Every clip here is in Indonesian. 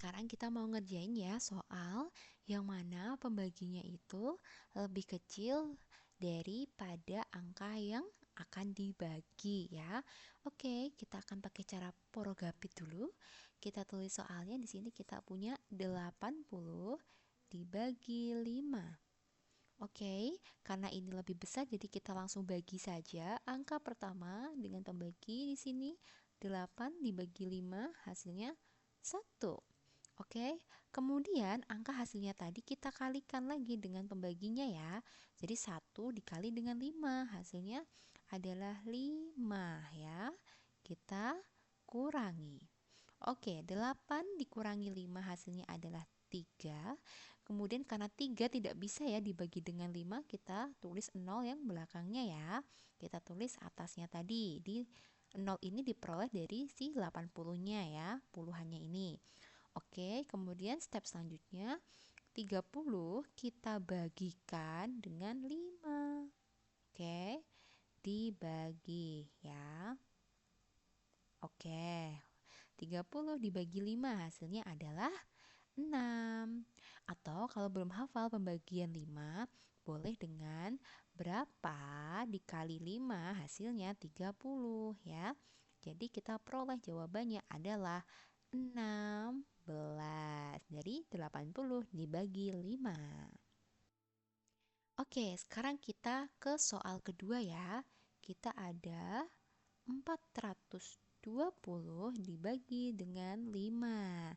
sekarang kita mau ngerjain ya soal yang mana pembaginya itu lebih kecil daripada angka yang akan dibagi ya. Oke, kita akan pakai cara porogapit dulu. Kita tulis soalnya di sini kita punya 80 dibagi 5. Oke, karena ini lebih besar jadi kita langsung bagi saja angka pertama dengan pembagi di sini 8 dibagi 5 hasilnya 1. Oke, kemudian angka hasilnya tadi kita kalikan lagi dengan pembaginya ya. Jadi 1 dikali dengan 5 hasilnya adalah 5 ya. Kita kurangi. Oke, 8 dikurangi 5 hasilnya adalah 3. Kemudian karena 3 tidak bisa ya dibagi dengan 5, kita tulis 0 yang belakangnya ya. Kita tulis atasnya tadi. Di 0 ini diperoleh dari si 80-nya ya, puluhannya ini. Oke, kemudian step selanjutnya 30 kita bagikan dengan 5. Oke, dibagi ya. Oke, 30 dibagi 5 hasilnya adalah 6. Atau kalau belum hafal pembagian 5, boleh dengan berapa dikali 5 hasilnya 30 ya. Jadi kita peroleh jawabannya adalah 16 dari 80 dibagi 5. Oke, sekarang kita ke soal kedua ya. Kita ada 420 dibagi dengan 5.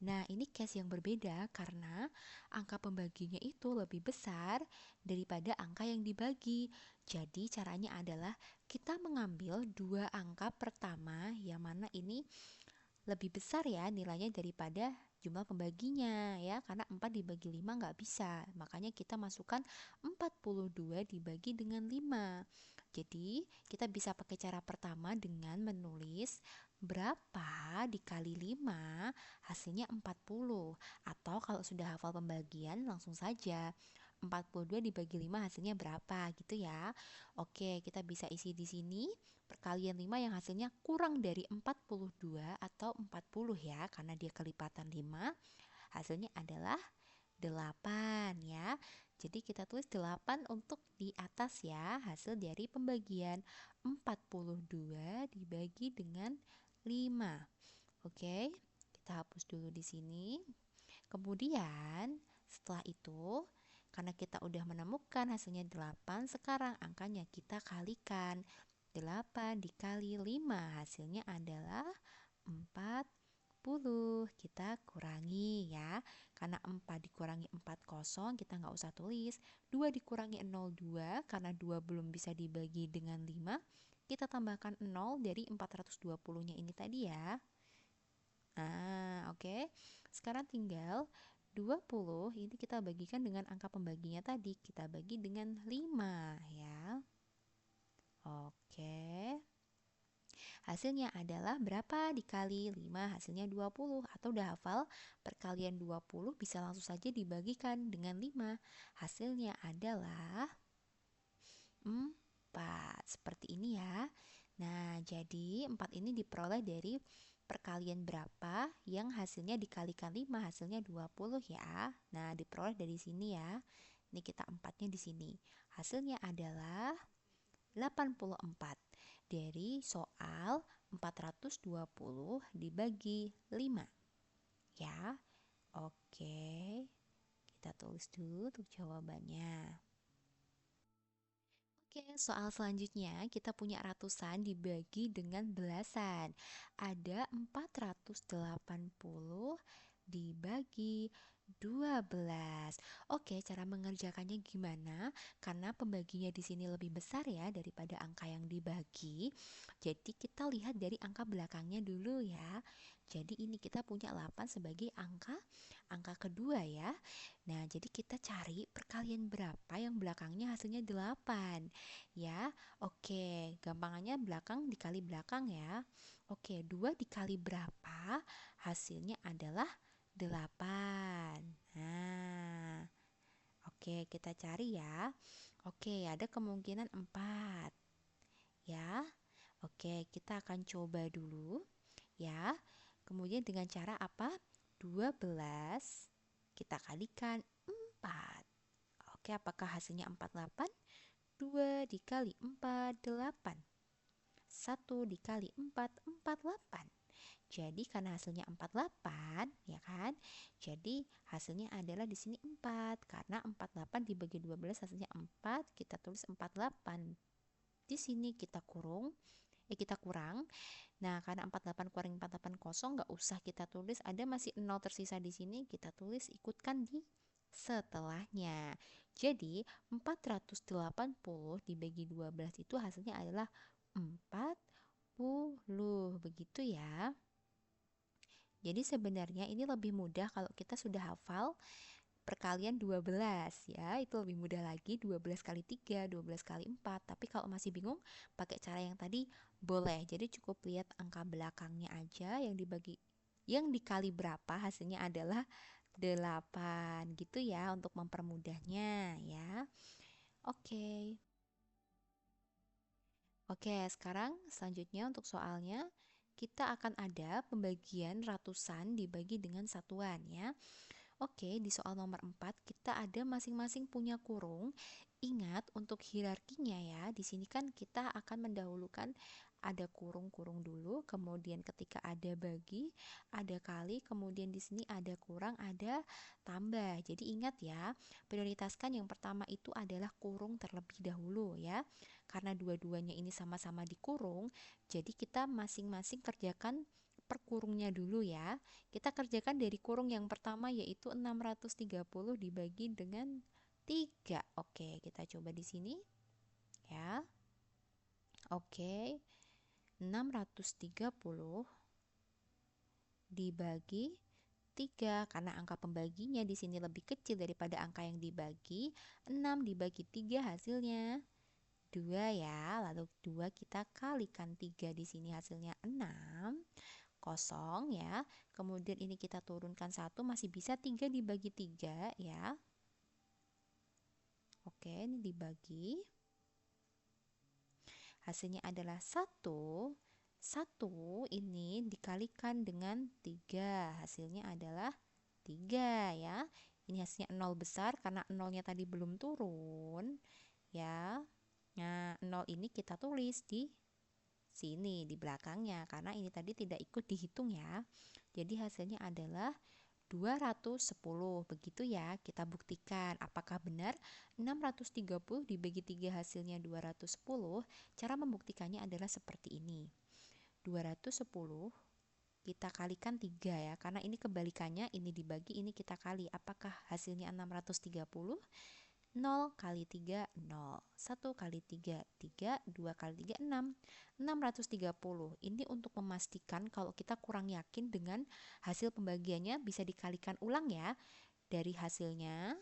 Nah, ini case yang berbeda karena angka pembaginya itu lebih besar daripada angka yang dibagi. Jadi, caranya adalah kita mengambil dua angka pertama yang mana ini lebih besar ya nilainya daripada jumlah pembaginya ya, karena 4 dibagi 5 nggak bisa, makanya kita masukkan 42 dibagi dengan 5. Jadi kita bisa pakai cara pertama dengan menulis berapa dikali 5 hasilnya 40, atau kalau sudah hafal pembagian langsung saja 42 dibagi 5 hasilnya berapa gitu ya. Oke, kita bisa isi di sini perkalian 5 yang hasilnya kurang dari 42 atau 40 ya, karena dia kelipatan 5. Hasilnya adalah 8 ya. Jadi kita tulis 8 untuk di atas ya, hasil dari pembagian 42 dibagi dengan 5. Oke, kita hapus dulu di sini. Kemudian setelah itu, karena kita udah menemukan hasilnya 8, sekarang angkanya kita kalikan. 8 dikali 5 hasilnya adalah 40. Kita kurangi ya. Karena 4 dikurangi 4 kosong, kita nggak usah tulis. 2 dikurangi 0, 2. Karena 2 belum bisa dibagi dengan 5, kita tambahkan 0 dari 420-nya ini tadi ya. Nah, oke. Sekarang tinggal 20 ini kita bagikan dengan angka pembaginya tadi. Kita bagi dengan 5 ya. Oke. Hasilnya adalah berapa dikali 5 hasilnya 20. Atau udah hafal perkalian 20 bisa langsung saja dibagikan dengan 5. Hasilnya adalah 4. Seperti ini ya. Nah, jadi 4 ini diperoleh dari perkalian berapa yang hasilnya dikalikan 5 hasilnya 20 ya. Nah, diperoleh dari sini ya. Ini kita 4-nya di sini. Hasilnya adalah 84 dari soal 420 dibagi 5 ya. Oke, kita tulis dulu untuk jawabannya. Oke, soal selanjutnya kita punya ratusan dibagi dengan belasan. Ada 480 dibagi 12. Oke, cara mengerjakannya gimana? Karena pembaginya di sini lebih besar ya daripada angka yang dibagi. Jadi kita lihat dari angka belakangnya dulu ya. Jadi ini kita punya 8 sebagai angka kedua ya. Nah, jadi kita cari perkalian berapa yang belakangnya hasilnya 8 ya. Oke, gampangannya belakang dikali belakang ya. Oke, 2 dikali berapa hasilnya adalah 8. Nah, oke, kita cari ya. Oke, ada kemungkinan 4 ya. Oke, kita akan coba dulu ya. Kemudian dengan cara apa? 12 kita kalikan 4. Oke, apakah hasilnya 48? 2 dikali 4, 8. 1 dikali 4, 48. Jadi karena hasilnya 48, ya kan? Jadi hasilnya adalah di sini 4. Karena 48 dibagi 12 hasilnya 4, kita tulis 48. Di sini kita kurang. Nah, karena 48 kurangi 48 kosong, nggak usah kita tulis, ada masih 0 tersisa di sini, kita tulis ikutkan di setelahnya. Jadi 480 dibagi 12 itu hasilnya adalah 40. Begitu ya. Jadi sebenarnya ini lebih mudah kalau kita sudah hafal perkalian 12 ya. Itu lebih mudah lagi, 12 kali 3, 12 kali 4. Tapi kalau masih bingung pakai cara yang tadi boleh. Jadi cukup lihat angka belakangnya aja yang dikali berapa hasilnya adalah 8 gitu ya untuk mempermudahnya ya. Oke. Oke, sekarang selanjutnya untuk soalnya kita akan ada pembagian ratusan dibagi dengan satuan ya. Oke, di soal nomor 4 kita ada masing-masing punya kurung. Ingat untuk hierarkinya ya. Di sini kan kita akan mendahulukan ada kurung-kurung dulu, kemudian ketika ada bagi, ada kali, kemudian di sini ada kurang, ada tambah. Jadi ingat ya, prioritaskan yang pertama itu adalah kurung terlebih dahulu ya. Karena dua-duanya ini sama-sama dikurung, jadi kita masing-masing kerjakan per kurungnya dulu ya. Kita kerjakan dari kurung yang pertama yaitu 630 dibagi dengan 3. Oke, kita coba di sini ya. Oke. 630 dibagi 3 karena angka pembaginya di sini lebih kecil daripada angka yang dibagi. 6 dibagi 3 hasilnya 2 ya. Lalu 2 kita kalikan 3 di sini hasilnya 6. Kosong ya. Kemudian ini kita turunkan 1, masih bisa 3 dibagi 3 ya. Oke, ini dibagi. Hasilnya adalah 1. 1 ini dikalikan dengan 3. Hasilnya adalah 3 ya. Ini hasilnya 0 besar karena 0-nya tadi belum turun ya. Nah, 0 ini kita tulis di sini di belakangnya karena ini tadi tidak ikut dihitung ya. Jadi hasilnya adalah 210. Begitu ya, kita buktikan apakah benar 630 dibagi 3 hasilnya 210. Cara membuktikannya adalah seperti ini. 210 kita kalikan 3 ya, karena ini kebalikannya, ini dibagi, ini kita kali. Apakah hasilnya 630? 0 kali 3, 0. 1 kali 3, 3. 2 kali 3, 6. 630. Ini untuk memastikan kalau kita kurang yakin dengan hasil pembagiannya bisa dikalikan ulang ya. Dari hasilnya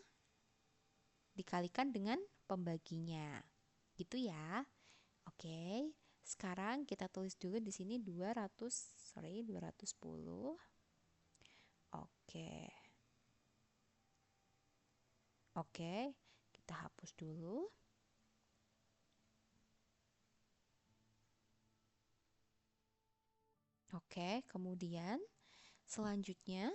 dikalikan dengan pembaginya. Gitu ya. Oke. Sekarang kita tulis dulu di sini 210. Oke. Oke. Kita hapus dulu. Oke, kemudian selanjutnya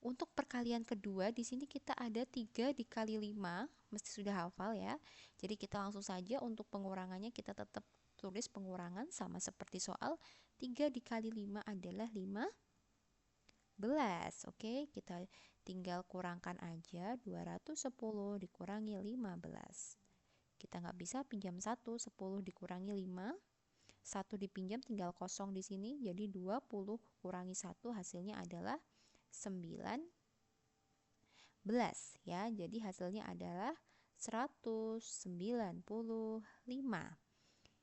untuk perkalian kedua di sini kita ada 3 dikali 5, mesti sudah hafal ya. Jadi kita langsung saja untuk pengurangannya kita tetap tulis pengurangan sama seperti soal 3 dikali 5 adalah 15. Oke, kita tinggal kurangkan aja 210 dikurangi 15. Kita nggak bisa pinjam 1, 10 dikurangi 5. 1 dipinjam tinggal kosong di sini, jadi 20 kurangi 1 hasilnya adalah 19 ya. Jadi hasilnya adalah 195.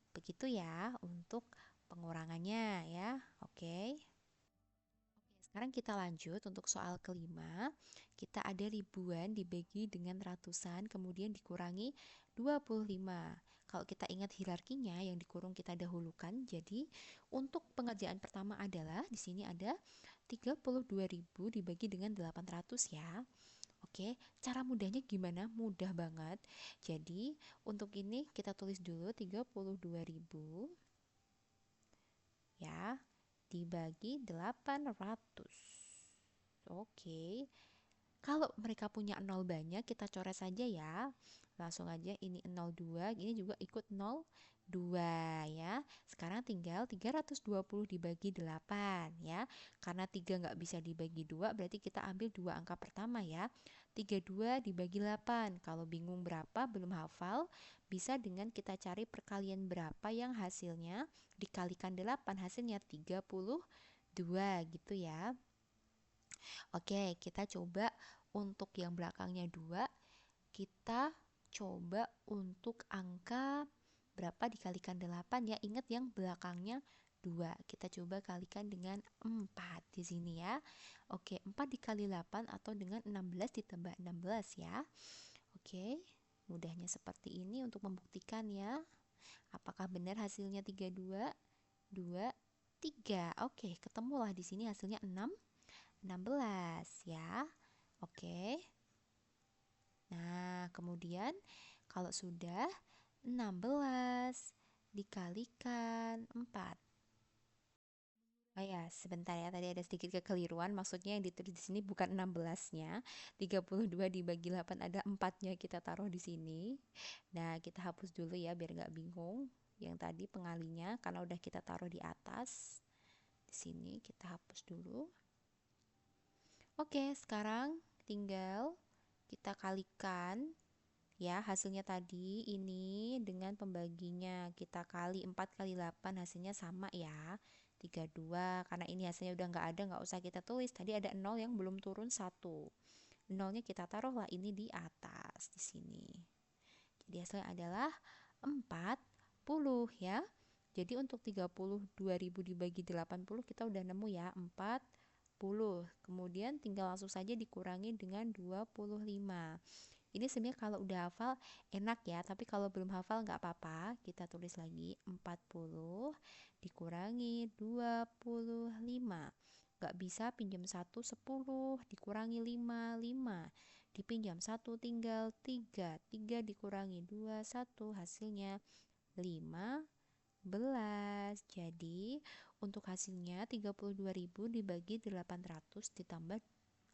Begitu ya untuk pengurangannya ya. Oke. Sekarang kita lanjut untuk soal kelima. Kita ada ribuan dibagi dengan ratusan kemudian dikurangi 25. Kalau kita ingat hierarkinya yang dikurung kita dahulukan. Jadi untuk pengerjaan pertama adalah di sini ada 32.000 dibagi dengan 800 ya. Oke, cara mudahnya gimana? Mudah banget. Jadi untuk ini kita tulis dulu 32.000 ya dibagi 800. Oke. Kalau mereka punya 0 banyak, kita coret saja ya. Langsung aja ini 02, ini juga ikut 02 ya. Sekarang tinggal 320 dibagi 8 ya. Karena 3 nggak bisa dibagi 2, berarti kita ambil dua angka pertama ya. 32 dibagi 8. Kalau bingung berapa, belum hafal, bisa dengan kita cari perkalian berapa yang hasilnya dikalikan 8, hasilnya 32 gitu ya. Oke, kita coba untuk yang belakangnya 2, kita coba untuk angka berapa dikalikan 8 ya. Ingat yang belakangnya 2. Kita coba kalikan dengan 4 di sini ya. Oke, 4 dikali 8 atau dengan 16 ditambah 16 ya. Oke, mudahnya seperti ini untuk membuktikan ya. Apakah benar hasilnya 32? 2, 3. Oke, ketemulah di sini hasilnya 16 ya. Oke. Nah, kemudian kalau sudah 16 dikalikan 4. Oh ya, sebentar ya, tadi ada sedikit kekeliruan. Maksudnya yang ditulis di sini bukan 16-nya. 32 dibagi 8 ada 4-nya kita taruh di sini. Nah, kita hapus dulu ya biar nggak bingung. Yang tadi pengalinya karena udah kita taruh di atas. Di sini kita hapus dulu. Oke, sekarang tinggal kita kalikan ya hasilnya tadi ini dengan pembaginya. Kita kali 4 kali 8 hasilnya sama ya. 32. Karena ini hasilnya udah nggak usah kita tulis. Tadi ada 0 yang belum turun 1. Nolnya kita taruhlah ini di atas di sini. Jadi hasilnya adalah 40 ya. Jadi untuk 32.000 dibagi 80 kita udah nemu ya 40. Kemudian tinggal langsung saja dikurangi dengan 25. Ini sebenarnya kalau udah hafal enak ya, tapi kalau belum hafal nggak apa-apa. Kita tulis lagi 40 dikurangi 25. Nggak bisa pinjam 1 10 dikurangi 5 5. Dipinjam 1 tinggal 3 3 dikurangi 2 1 hasilnya 15. Jadi untuk hasilnya 32.000 dibagi 800 ditambah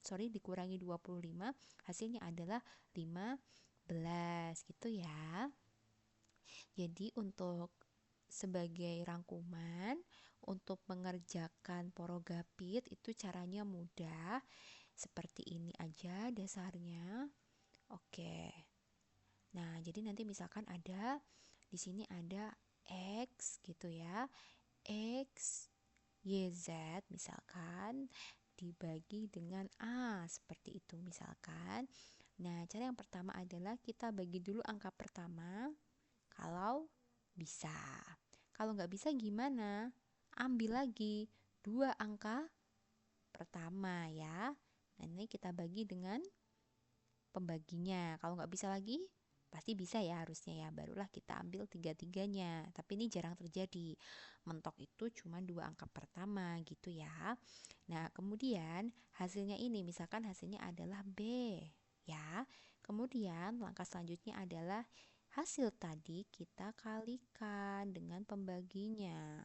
dikurangi 25, hasilnya adalah 15 gitu ya. Jadi untuk sebagai rangkuman untuk mengerjakan porogapit itu caranya mudah. Seperti ini aja dasarnya. Oke. Nah, jadi nanti misalkan ada di sini ada X gitu ya. X YZ misalkan dibagi dengan A seperti itu misalkan. Nah, cara yang pertama adalah kita bagi dulu angka pertama kalau bisa. Kalau nggak bisa gimana? Ambil lagi dua angka pertama ya. Nah, ini kita bagi dengan pembaginya. Kalau nggak bisa lagi, pasti bisa ya harusnya ya. Barulah kita ambil tiga-tiganya. Tapi ini jarang terjadi. Mentok itu cuma dua angka pertama gitu ya. Nah, kemudian hasilnya ini, misalkan hasilnya adalah B ya. Kemudian langkah selanjutnya adalah hasil tadi kita kalikan dengan pembaginya.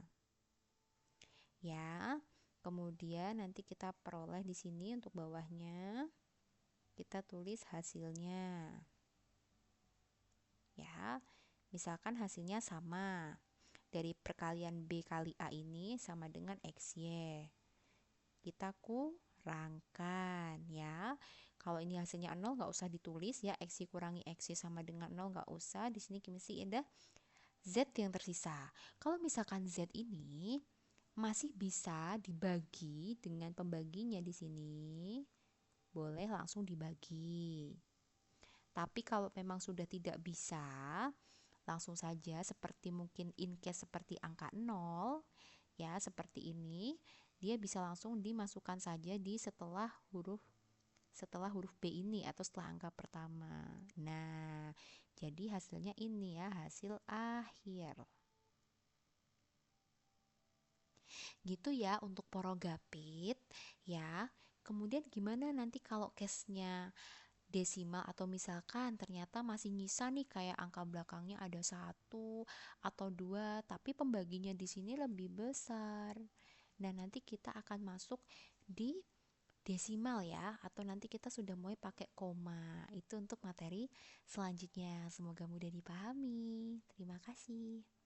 Ya. Kemudian nanti kita peroleh di sini untuk bawahnya. Kita tulis hasilnya. Ya. Misalkan hasilnya sama. Dari perkalian B kali A ini sama dengan XY. Kita kurangkan ya. Kalau ini hasilnya 0 nggak usah ditulis ya. X kurangi X sama dengan 0 nggak usah. Di sini mesti ada Z yang tersisa. Kalau misalkan Z ini masih bisa dibagi dengan pembaginya di sini, boleh langsung dibagi. Tapi kalau memang sudah tidak bisa, langsung saja seperti mungkin in case seperti angka 0 ya, seperti ini, dia bisa langsung dimasukkan saja di setelah huruf B ini atau setelah angka pertama. Nah, jadi hasilnya ini ya, hasil akhir. Gitu ya untuk porogapit ya. Kemudian gimana nanti kalau case-nya desimal atau misalkan ternyata masih nyisa nih kayak angka belakangnya ada 1 atau 2 tapi pembaginya di sini lebih besar. Nah, nanti kita akan masuk di desimal ya, atau nanti kita sudah mulai pakai koma. Itu untuk materi selanjutnya. Semoga mudah dipahami. Terima kasih.